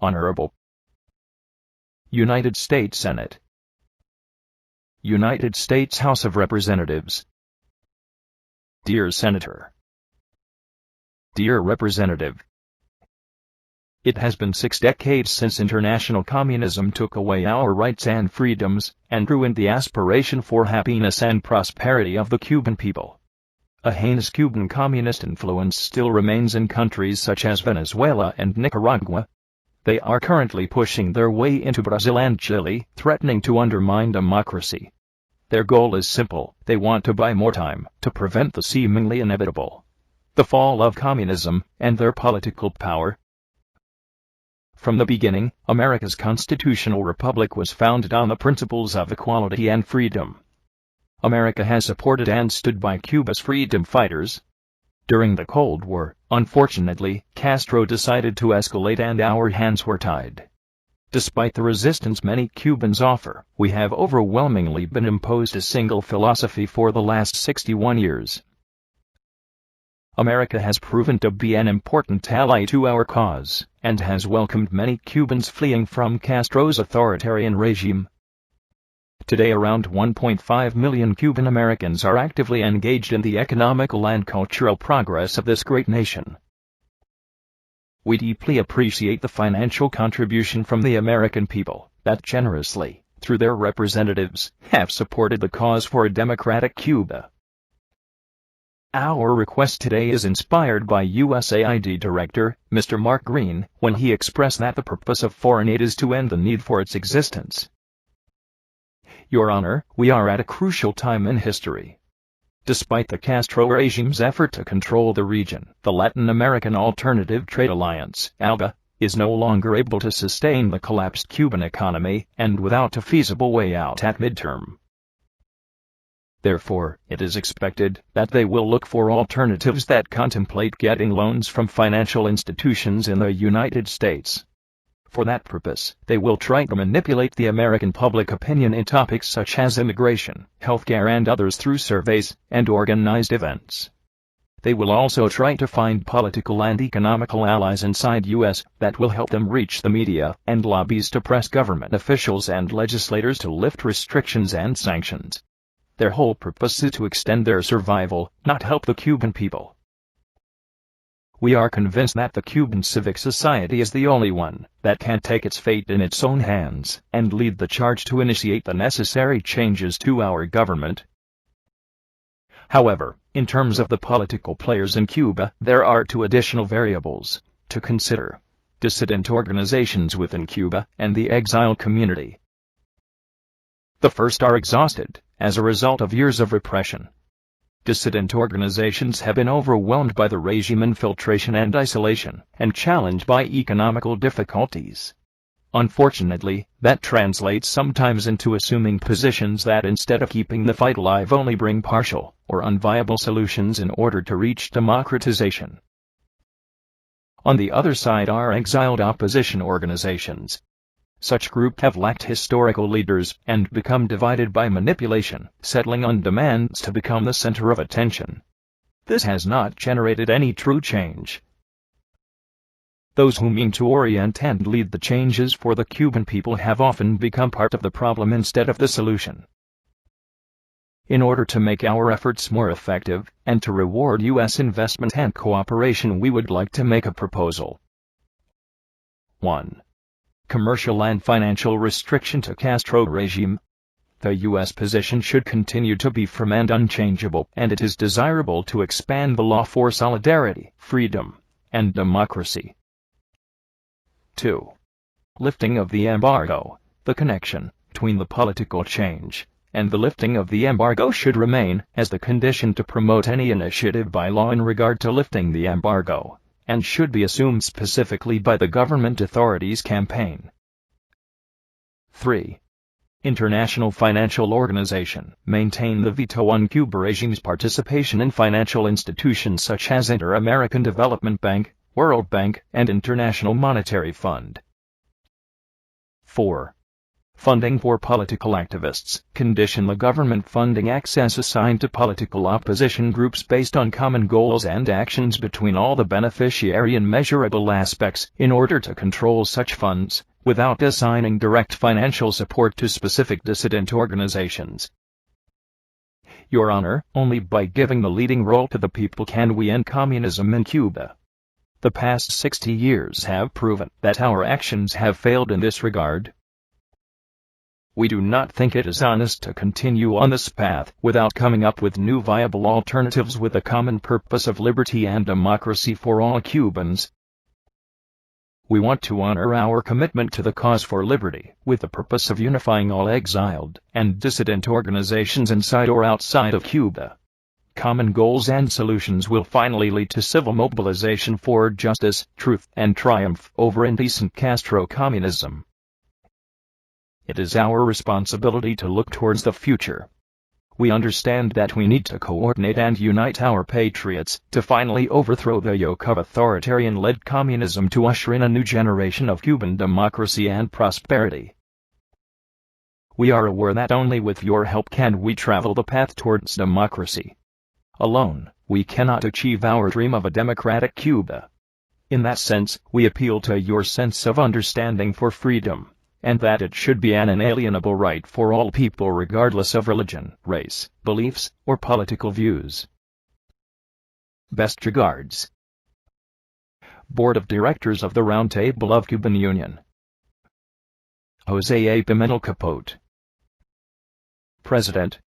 Honorable United States Senate, United States House of Representatives. Dear Senator, Dear Representative, it has been 6 decades since international communism took away our rights and freedoms, and ruined the aspiration for happiness and prosperity of the Cuban people. A heinous Cuban communist influence still remains in countries such as Venezuela and Nicaragua. They are currently pushing their way into Brazil and Chile, threatening to undermine democracy. Their goal is simple: they want to buy more time to prevent the seemingly inevitable, the fall of communism and their political power. From the beginning, America's constitutional republic was founded on the principles of equality and freedom. America has supported and stood by Cuba's freedom fighters. During the Cold War, unfortunately, Castro decided to escalate and our hands were tied. Despite the resistance many Cubans offer, we have overwhelmingly been imposed a single philosophy for the last 61 years. America has proven to be an important ally to our cause, and has welcomed many Cubans fleeing from Castro's authoritarian regime. Today around 1.5 million Cuban Americans are actively engaged in the economical and cultural progress of this great nation. We deeply appreciate the financial contribution from the American people, that generously, through their representatives, have supported the cause for a democratic Cuba. Our request today is inspired by USAID Director, Mr. Mark Green, when he expressed that the purpose of foreign aid is to end the need for its existence. Your Honor, we are at a crucial time in history. Despite the Castro regime's effort to control the region, the Latin American Alternative Trade Alliance, ALBA, is no longer able to sustain the collapsed Cuban economy, and without a feasible way out at midterm. Therefore, it is expected that they will look for alternatives that contemplate getting loans from financial institutions in the United States. For that purpose, they will try to manipulate the American public opinion in topics such as immigration, healthcare and others through surveys and organized events. They will also try to find political and economical allies inside U.S. that will help them reach the media and lobbies to press government officials and legislators to lift restrictions and sanctions. Their whole purpose is to extend their survival, not help the Cuban people. We are convinced that the Cuban civic society is the only one that can take its fate in its own hands and lead the charge to initiate the necessary changes to our government. However, in terms of the political players in Cuba, there are 2 additional variables to consider: dissident organizations within Cuba and the exiled community. The first are exhausted as a result of years of repression. Dissident organizations have been overwhelmed by the regime infiltration and isolation, and challenged by economical difficulties. Unfortunately, that translates sometimes into assuming positions that instead of keeping the fight alive only bring partial or unviable solutions in order to reach democratization. On the other side are exiled opposition organizations. Such groups have lacked historical leaders and become divided by manipulation, settling on demands to become the center of attention. This has not generated any true change. Those who mean to orient and lead the changes for the Cuban people have often become part of the problem instead of the solution. In order to make our efforts more effective, and to reward U.S. investment and cooperation, we would like to make a proposal. 1. Commercial and financial restriction to Castro regime. The U.S. position should continue to be firm and unchangeable, and it is desirable to expand the law for solidarity, freedom, and democracy. 2. Lifting of the embargo. The connection between the political change and the lifting of the embargo should remain as the condition to promote any initiative by law in regard to lifting the embargo, and should be assumed specifically by the government authorities' campaign. 3. International financial organization. Maintain the veto on Cuba regime's participation in financial institutions such as Inter-American Development Bank, World Bank, and International Monetary Fund. 4. Funding for political activists. Condition the government funding access assigned to political opposition groups based on common goals and actions between all the beneficiary and measurable aspects in order to control such funds, without assigning direct financial support to specific dissident organizations. Your Honor, only by giving the leading role to the people can we end communism in Cuba. The past 60 years have proven that our actions have failed in this regard. We do not think it is honest to continue on this path without coming up with new viable alternatives with the common purpose of liberty and democracy for all Cubans. We want to honor our commitment to the cause for liberty with the purpose of unifying all exiled and dissident organizations inside or outside of Cuba. Common goals and solutions will finally lead to civil mobilization for justice, truth, and triumph over indecent Castro communism. It is our responsibility to look towards the future. We understand that we need to coordinate and unite our patriots to finally overthrow the yoke of authoritarian-led communism to usher in a new generation of Cuban democracy and prosperity. We are aware that only with your help can we travel the path towards democracy. Alone, we cannot achieve our dream of a democratic Cuba. In that sense, we appeal to your sense of understanding for freedom, and that it should be an inalienable right for all people regardless of religion, race, beliefs, or political views. Best regards. Board of Directors of the Roundtable of Cuban Union. Jose A. Pimentel Capote. President.